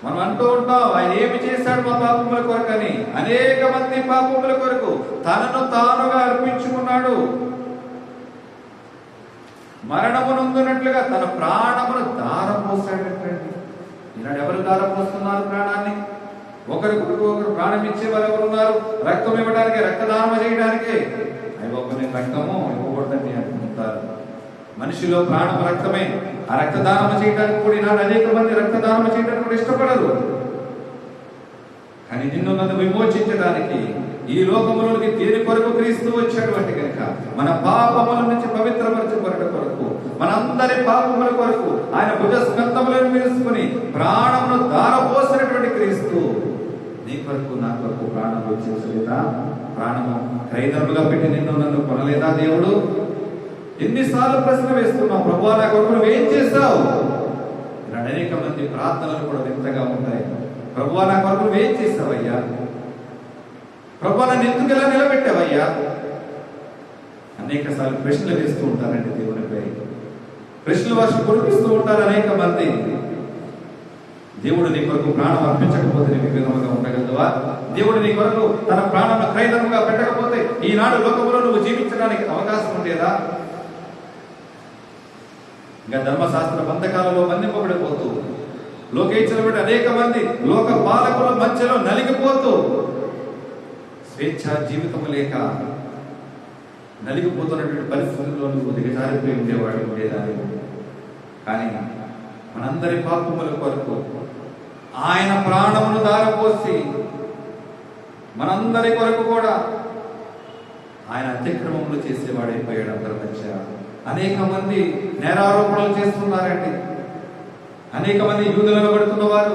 మనం అంటూ ఉంటాం, ఆయన ఏమి చేశాడు మా పాపముల కొరకు అని. అనేక మంది పాపముల కొరకు తనను తానుగా అర్పించుకున్నాడు. మరణము నొందునట్లుగా తన ప్రాణమును దారపోసాడంటండి. ఈనాడు ఎవరు దారపోస్తున్నారు ప్రాణాన్ని? ఒకరికొకరు ప్రాణం ఇచ్చే వాళ్ళు ఎవరు ఉన్నారు? రక్తం ఇవ్వడానికి, రక్తదానం చేయడానికి. అయ్యో నేను రక్తము ఇవ్వకూడదని అనుకుంటారు. మనిషిలో ప్రాణం రక్తమే. ఆ రక్తదానం చేయడానికి కూడా ఈనాడు అనేక మంది రక్తదానం చేయడానికి కూడా ఇష్టపడరు. కానీ నిన్ను నన్ను విమోచించడానికి ఈ లోకములోకి దేని కొరకు క్రీస్తు వచ్చాడు అంటే కనుక, మన పాపముల నుంచి పవిత్రపరచబడట కొరకు, మనందరి పాపముల కొరకు ఆయన భుజస్కంధములను వేసుకుని ప్రాణమును ధారపోసినటువంటి క్రీస్తు నీ కొరకు నా కొరకు ప్రాణం వచ్చేసలేదా? ప్రాణము క్రయధనముగా పెట్టి నిన్ను నన్ను కొనలేదా దేవుడు? ఎన్నిసార్లు ప్రశ్న వేస్తున్నావు, ప్రభువా నా కొరకు నువ్వేం చేశావు? అనేక మంది ప్రార్థనలు కూడా వింతగా ఉంటాయి. ప్రభువా నా కొరకు నువ్వేం చేశావయ్యా? ప్రభువా నన్ను ఎందుకు ఎలా నిలబెట్టావయ్యా? అనేక సార్లు ప్రశ్నలు వేస్తూ ఉంటారండి దేవునిపై. ప్రశ్నలు వర్షం కురిపిస్తూ ఉంటారు అనేక మంది. దేవుడు నీ కొరకు ప్రాణం అర్పించకపోతే నీకు విధముగా ఉండగలవా? దేవుడు నీ కొరకు తన ప్రాణాన్ని క్రయధనముగా పెట్టకపోతే ఈనాడు లోకములో నువ్వు జీవించడానికి అవకాశం ఉండేదా? ఇంకా ధర్మశాస్త్ర బంధకాలలో బంధింపబడిపోతూ, లోకేచ్ఛలబడి అనేక మంది లోక పాలకుల మధ్యలో నలిగిపోతూ, స్వేచ్ఛ జీవితం లేక నలిగిపోతున్నటువంటి పరిస్థితుల్లో నువ్వు దిగజారిపోయి ఉండేవాడు ఉండేదాన్ని. కానీ మనందరి పాపముల కొరకు ఆయన ప్రాణమును దారపోసి మనందరి కొరకు కూడా ఆయన అతిక్రమములు చేసేవాడైపోయాడు. అందరి మధ్య అనేక మంది నేరారోపణలు చేస్తున్నారండి. అనేక మంది యూదులను పడుతున్న వారు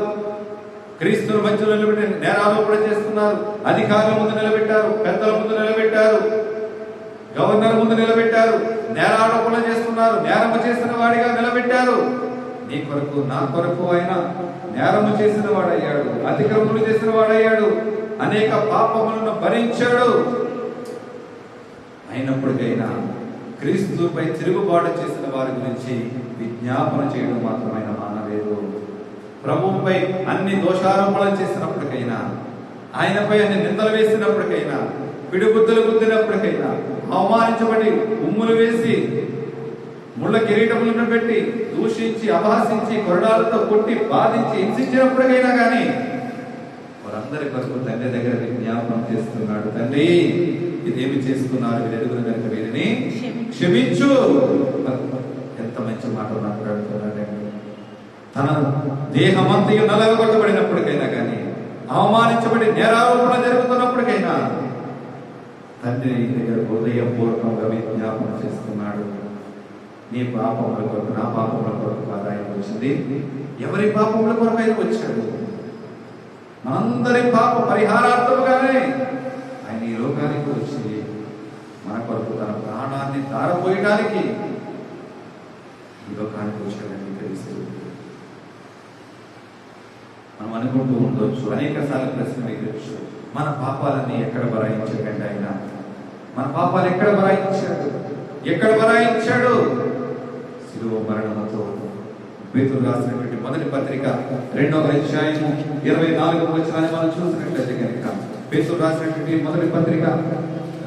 క్రీస్తుల మధ్యలో నిలబెట్టి నేరారోపణ చేస్తున్నారు. అధికారుల ముందు నిలబెట్టారు, పెద్దల ముందు నిలబెట్టారు, గవర్నర్ ముందు నిలబెట్టారు, నేరారోపణ చేస్తున్నారు. నేరము చేసిన వాడిగా నిలబెట్టారు. నీ కొరకు నా కొరకు ఆయన నేరము చేసిన వాడయ్యాడు, అతిక్రమములు చేసిన వాడయ్యాడు, అనేక పాపములను భరించాడు. అయినప్పటికైనా క్రీస్తుపై తిరుగుబాటు చేసిన వారి గురించి విజ్ఞాపన చేయడం మాత్రమైన మానలేదు. ప్రభువుపై అన్ని దోషారోపణలు చేసినప్పటికైనా, ఆయనపై అన్ని నిందలు వేసినప్పటికైనా, పిడిగుద్దులు గుద్దినప్పటికైనా, అవమానించబడి ఉమ్ములు వేసి ముళ్ళ కిరీటములను పెట్టి దూషించి అపహసించి కొరడాలతో కొట్టి బాధించి హింసించినప్పటికైనా కానీ వారందరి కొరకు తండ్రి దగ్గర విజ్ఞాపనం చేస్తున్నాడు. తండ్రి ఇదేమి చేస్తున్నారు, వీరెరుగురు కనుక వీరిని క్షమించు. ఎంత మంచి మాట మాట్లాడుతున్నాడండి. తన దేహమంతయు నలగొట్టబడినప్పటికైనా కానీ, అవమానించబడి నేరారోపణ జరుగుతున్నప్పటికైనా తండ్రి దగ్గర హృదయపూర్వకంగా విజ్ఞాపన చేస్తున్నాడు. నీ పాపముల కొరకు, నా పాపముల కొరకు కాదు ఆయన వచ్చింది. ఎవరి పాపముల కొరకు ఆయన వచ్చాడు? మనందరి పాప పరిహారార్థముగానే ఆయన ఈ లోకానికి వచ్చి మన కొరకు తన ప్రాణాన్ని ధారపోయడానికి ఈ లోకానికి వచ్చాడని తెలుసు. మనం అనుకుంటూ ఉండొచ్చు, అనేక సార్లు ప్రశ్న వేయవచ్చు, మన పాపాలన్నీ ఎక్కడ భరాయించకండి ఆయన? మన పాపాలు ఎక్కడ భరాయించాడు? ఎక్కడ భరాయించాడు? శిలువ మరణంతో. పేతురు రాసినటువంటి మొదటి పత్రిక 2వ అధ్యాయము 24వ వచనాన్ని మనం చూసినట్లయితే కనుక, పేతురు రాసినటువంటి మొదటి పత్రిక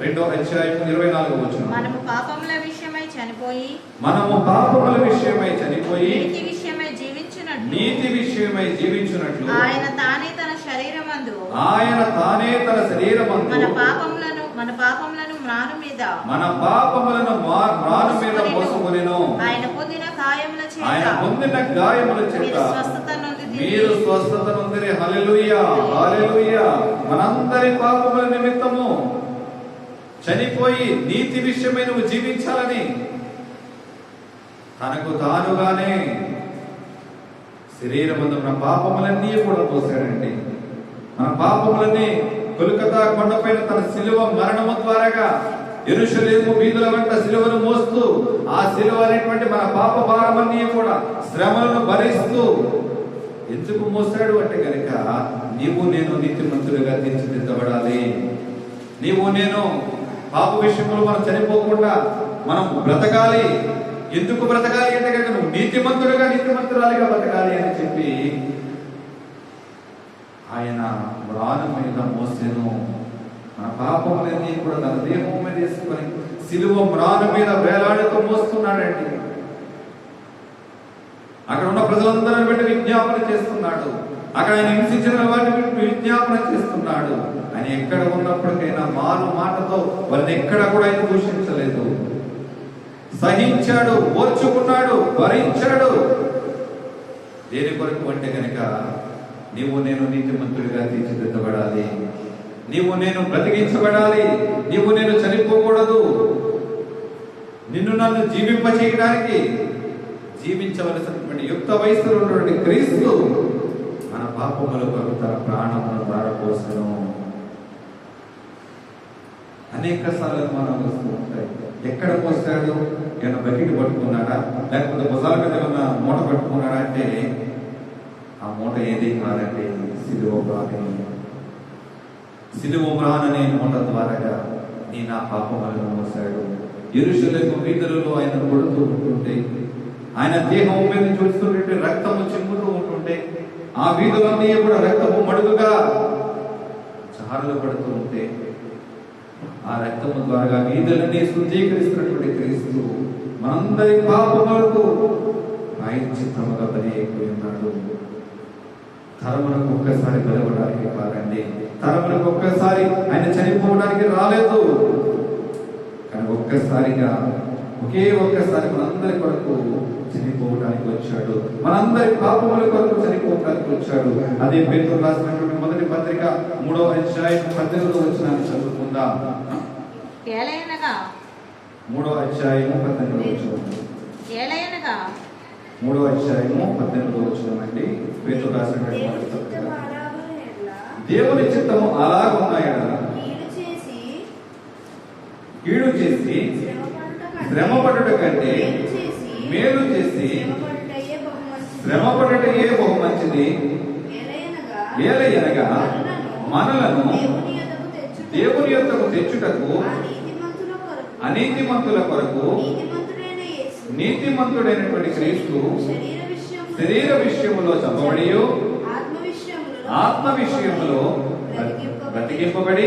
2వ అధ్యాయము 24వ వచనం, మనము పాపముల విషయమై చనిపోయి నీతి విషయమై జీవించున్నట్లు ఆయన తానే తన శరీరమందు మన పాపములను మ్రాను మీద మోసుకొనెను. ఆయన పొందిన గాయముల చేత మీరు స్వస్థత నొందిరి. హల్లెలూయా, హల్లెలూయా. మనందరి పాపముల నిమిత్తము చనిపోయి నీతి విషయమై నువ్వు జీవించాలని తనకు తానుగానే శరీరమందు మన పాపములన్నీ కూడా పోసాడండి. మన పాపములన్నీ కొల్కతా కొండపైన తన శిలువ మరణము ద్వారాగా యెరూషలేము వీధుల వెంట శిలువను మోస్తూ, ఆ శిలువ అనేటువంటి మన పాప భారమన్నీ కూడా శ్రమలను భరిస్తూ ఎందుకు మోసాడు అంటే కనుక, నీవు నేను నీతిమంతులుగా తీర్చిదిద్దబడాలి. నీవు నేను పాప విషయంలో మనం చనిపోకుండా మనం బ్రతకాలి. ఎందుకు బ్రతకాలి అంటే కనుక నువ్వు నీతిమంతురాలిగా బ్రతకాలి అని చెప్పి ఆయన మ్రాను మీద మోసెను. మన పాపములన్నీ కూడా తన దేహం మీద వేసుకొని శిలువ మ్రాను మీద వేలాడుతూ మోస్తున్నాడండి. అక్కడ ఉన్న ప్రజలందరిని బట్టి విజ్ఞాపన చేస్తున్నాడు. అక్కడ ఆయన హింసించిన వాటిని విజ్ఞాపన చేస్తున్నాడు. ఆయన ఎక్కడ ఉన్నప్పటికైనా మారు మాటతో వాళ్ళని ఎక్కడ కూడా ఆయన దూషించలేదు. సహించాడు, ఓర్చుకున్నాడు, భరించాడు. దేని కొరకు అంటే కనుక, నీవు నేను నీతిమంతుడిగా తీర్చిదిద్దబడాలి. నీవు నేను బ్రతికించబడాలి. నీవు నేను చనిపోకూడదు. నిన్ను నన్ను జీవింపచేయడానికి జీవించవలసినటువంటి యుక్త వయసులో ఉన్నటువంటి క్రీస్తు మన పాపముల కొరకు తన ప్రాణమును ధారపోసెను. అనేక సార్లు మనం వస్తూ ఉంటాయి. ఎక్కడ పోస్తాడు? ఏమైనా బకెట్ పట్టుకున్నాడా, లేకపోతే భుజాల మీద ఏమన్నా మూట పట్టుకున్నాడా అంటే ఆ మూట ఏది కాదండి, శిలువ మ్రాను అనే మూట ద్వారాగా నీ నా పాపములను మోసాడు. యెరూషలేము వీధులలో ఆయన కొడుతూ ఉంటుంటే, ఆయన దేహం మీద చూస్తుంటే రక్తము చిమ్ముతూ ఉంటుంటే, ఆ వీధులన్నీ కూడా రక్తము మడుగుగా చారులు పడుతూ ఉంటే, ఆ రక్తము ద్వారా వీధులన్నీ శుద్ధీకరిస్తున్నటువంటి క్రీస్తు మనందరి పాపములకు ప్రాయశ్చిత్తముగా బలి అయిపోయి ఉన్నాడు. తరములకు ఒక్కసారి బలవడానికి కాదండి, తరములకు ఒక్కసారి ఆయన చనిపోవడానికి రాలేదు. కానీ ఒక్కసారిగా, ఒకే ఒక్కసారి మనందరి కొరకు చనిపోవడానికి వచ్చాడు. మనందరి పాపముల కొరకు చనిపోవడానికి వచ్చాడు. అదే పేతురు రాసినటువంటి మొదటి పత్రిక 3వ అధ్యాయం 18వ వచనాన్ని చదువుకుందాం. 3వ అధ్యాయము 18వ వచనం. 3వ అధ్యాయము 18వ వచనం అండి. పేతురు రాసినటువంటి మొదటి పత్రిక. దేవుని చిత్తము అలాగున్నాయన కీడు చేసి శ్రమపడుట కంటే మేలు చేసి శ్రమపడుటయే బహు మంచిది. ఏలయనగా మనలను దేవుని యొద్దకు తెచ్చుటకు అనీతిమంతుల కొరకు నీతిమంతుడైనటువంటి క్రీస్తు శరీర విషయములో చంపబడి ఆత్మ విషయములో బ్రతికింపబడి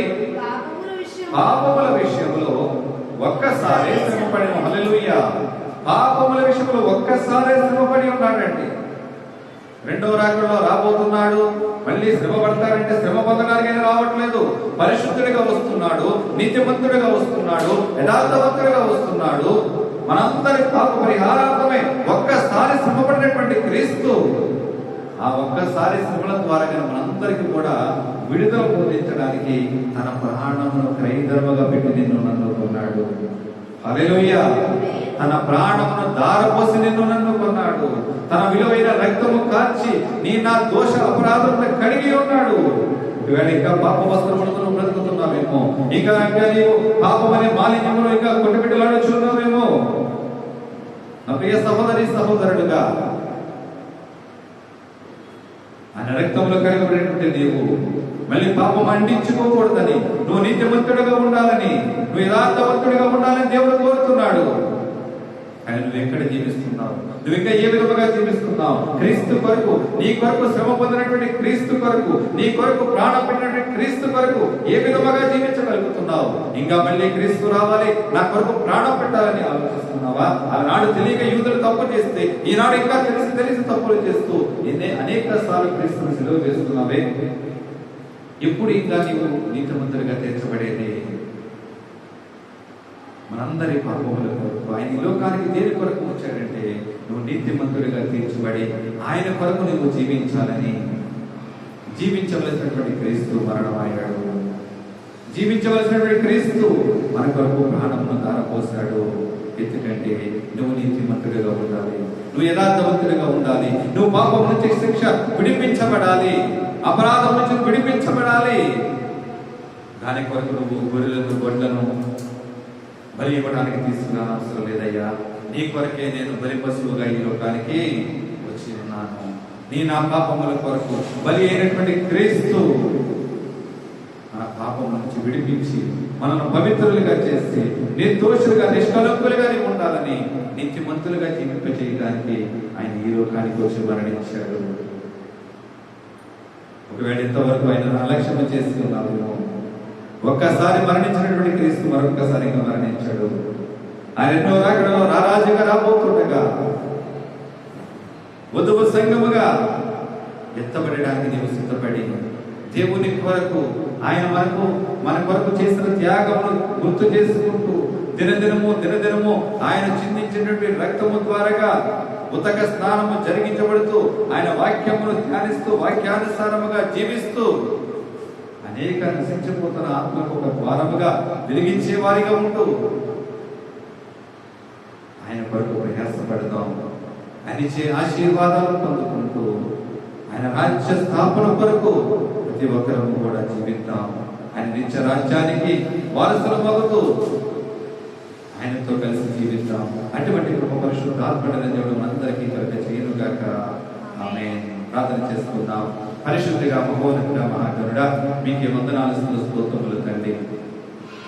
పాపముల విషయములో ఒక్కసారి శ్రమపడి, హల్లెలూయా, పాపముల విషయంలో ఒక్కసారి శ్రమపడి ఉన్నాడండి. రెండవ రాకడలో రాబోతున్నాడు. మళ్ళీ శ్రమ పడతారంటే శ్రమ పొందడానికి ఆయన రావట్లేదు. పరిశుద్ధుడిగా వస్తున్నాడు, నీతిమంతుడిగా వస్తున్నాడు, యథార్థవంతుడిగా వస్తున్నాడు. ఉన్నాడు. మనందరి పాప పరిహారార్థమై ఒక్కసారి శ్రమపడినటువంటి క్రీస్తు ఆ ఒక్కసారి శ్రమల ద్వారా మనందరికీ కూడా విడుదల పొందించడానికి తన ప్రాణమును క్రైదర్మగా పెట్టి నిన్ను నన్ను కొన్నాడు. హల్లెలూయా. తన ప్రాణమును దారపోసి నిన్ను నన్ను కొన్నాడు. తన విలువైన రక్తము కార్చి నీ నా దోష అపరాధములను కడిగి ఉన్నాడు. ఒకవేళ ఇంకా పాప వస్త్రములతో బ్రతుకుతున్నావేమో, ఇంకా నీవు పాపమనే మాలిన్యములు ఇంకా కొట్టుబిడ్డలాడుచున్నావేమో, నా ప్రియ సహోదరి సహోదరుడుగా ఆయన రక్తంలో కడగబడినటువంటి నీవు మళ్ళీ పాపం అంటించుకోకూడదని, నువ్వు నీతిమంతుడిగా ఉండాలని, నువ్వు యథార్థవంతుడిగా ఉండాలని దేవుడు కోరుతున్నాడు. కానీ నువ్వు ఎక్కడ జీవిస్తున్నావు? నువ్వు ఇంకా ఏ విధముగా జీవిస్తున్నావు? క్రీస్తు కొరకు, నీ కొరకు శ్రమ పొందినటువంటి క్రీస్తు కొరకు, నీ కొరకు ప్రాణం పెట్టినటువంటి క్రీస్తు కొరకు ఏ విధముగా జీవించగలుగుతున్నావు? ఇంకా మళ్ళీ క్రీస్తు రావాలి, నా కొరకు ప్రాణం పెట్టాలని ఆలోచిస్తున్నావా? ఆనాడు తెలియక యూదులు తప్పు చేస్తే, ఈనాడు ఇంకా తెలిసి తప్పులు చేస్తూ అనేక సార్లు క్రీస్తును సిలువ వేస్తున్నావే. ఎప్పుడు ఇంకా నీవు నీతిమంతుడిగా తీర్చబడేది? మనందరి పాపముల కొరకు ఆయన ఈ లోకానికి దేని కొరకు వచ్చాడంటే, నువ్వు నీతిమంతుడిగా తీర్చబడి ఆయన కొరకు నువ్వు జీవించాలని. జీవించవలసినటువంటి క్రీస్తు మరణమయ్యాడు. జీవించవలసినటువంటి క్రీస్తు మన కొరకు ప్రాణమును ధారపోసాడు. ఎందుకంటే నువ్వు నీతిమంతుడిగా ఉండాలి, నువ్వు యథార్థవంతుడిగా ఉండాలి, నువ్వు పాపం నుంచి శిక్ష విడిపించబడాలి, అపరాధం నుంచి విడిపించబడాలి. దాని కొరకు నువ్వు గొర్రెలను గొడ్లను బలి ఇవ్వడానికి తీసుకున్న అవసరం లేదయ్యా. నీ కొరకే నేను బలి పశువుగా ఈ లోకానికి వచ్చి ఉన్నాను. నీ నా పాపముల కొరకు బలి అయినటువంటి క్రీస్తు మన పాపం నుంచి విడిపించి మనల్ని పవిత్రులుగా చేసి నిర్దోషులుగా నిష్కలంకులుగా ఉండాలని, నీతిమంతులుగా జీవింపచేయడానికి ఆయన ఈ లోకానికి వచ్చి మరణించాడు. ఒకవేళ ఇంతవరకు ఆయన అలక్ష్యం చేసి ఉన్నాము. ఒక్కసారి మరణించినటువంటి క్రీస్తు మరొకసారి మరణించాడు. ఆయన ఎన్నో రాకడలో రారాజుగా రాబోతుండగా వధువు సంఘముగా ఎత్తబడడానికి నీవు సిద్ధపడి దేవుని కొరకు ఆయన మన కొరకు చేసిన త్యాగమును గుర్తు చేసుకుంటూ దినదినము ఆయన చిందించినటువంటి రక్తము ద్వారాగా ఉతక స్నానము జరిగించబడుతూ ఆయన వాక్యమును ధ్యానిస్తూ వాక్యానుసారముగా జీవిస్తూ అనేక నశించిపోతున్న ఆత్మకు ఒక ద్వారముగా వెలిగించే వారిగా ఉంటూ ఆయన కొరకు ప్రయాసపడదాం. ఆయన ఇచ్చే ఆశీర్వాదాలు పొందుకుంటూ ఆయన రాజ్య స్థాపన కొరకు ప్రతి ఒక్కరూ కూడా జీవిద్దాం. ఆయన నిత్య రాజ్యానికి వారసులమవుతూ ఆయనతో కలిసి జీవిద్దాం. అటువంటి కృప పరిశుద్ధాత్మడైన దేవుడు మనందరికీ కలుగ చేయనుగాక. ఆమేన్. ప్రార్థన చేసుకుందాం. పరిశుద్ధిగా మహోన్నతుడా మహాగణుడా, మీకే వందనాలు స్తోత్రములు తండ్రి.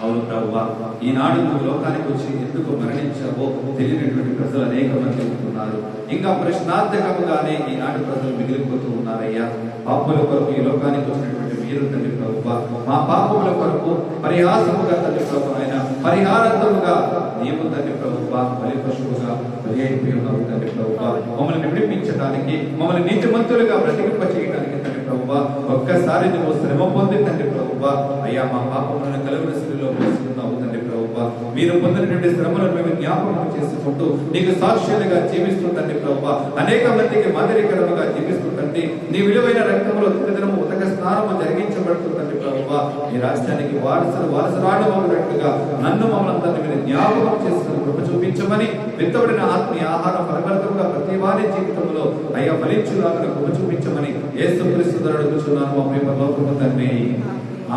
అవును ప్రభువా, ఈనాడు నువ్వు లోకానికి వచ్చి ఎందుకు మరణించావో తెలియనటువంటి ప్రజలు అనేక మంది ఉంటున్నారు. ఇంకా ప్రశ్నార్థకముగానే ఈనాడు ప్రజలు మిగిలిపోతూ ఉన్నారయ్యా. పాపముల కొరకు ఈ లోకానికి వచ్చినటువంటి మీరు తండ్రి ప్రభువా, మా పాపముల కొరకు పరిహాసముగా తండ్రి ప్రభు ఆయన పరిహారార్థముగా నీవు తండ్రి ప్రభువా బలి పశువుగా బలి అయిపోయి ఉన్నావు తండ్రి ప్రభువా. మమ్మల్ని విడిపించడానికి, మమ్మల్ని నీతిమంతులుగా బ్రతికింప చేయడానికి తండ్రి ప్రభువా ఒక్కసారి నువ్వు శ్రమ పొంది తండ్రి ప్రభువా అయ్యా మా పాపములను కలుగుల స్థితిలో పోసుకున్నావు తండ్రి ప్రభువా. మీరు పొందినటువంటి శ్రమలను మేము జ్ఞాపకం చేసుకుంటూ నీకు సాక్షులుగా జీవిస్తూ తండ్రి ప్రభువా అనేక మందికి మాదిరికరముగా జీవిస్తూ తండ్రి నీ విలువైన రక్తములో దినదినము ఉతక స్నానము జరిగించబడుతూ తండ్రి ప్రభువా ఈ రాష్ట్రానికి వారసురాడమన్నట్టుగా నన్ను మమ్మల్ని అందరినీ మీరు జ్ఞాపకం చేసుకుని కృప చూపించమని విత్తబడిన ఆత్మీయ ఆహారం ఫలభరితంగా ప్రతి వారి జీవితంలో అయ్యా ఫలించులాగా కృప చూపించమని యేసుక్రీస్తు ద్వారా అడుగుచున్నాను మా ప్రియ పరలోకపు తండ్రి.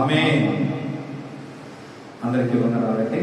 ఆమేన్. అందరికీ వందనాలండి.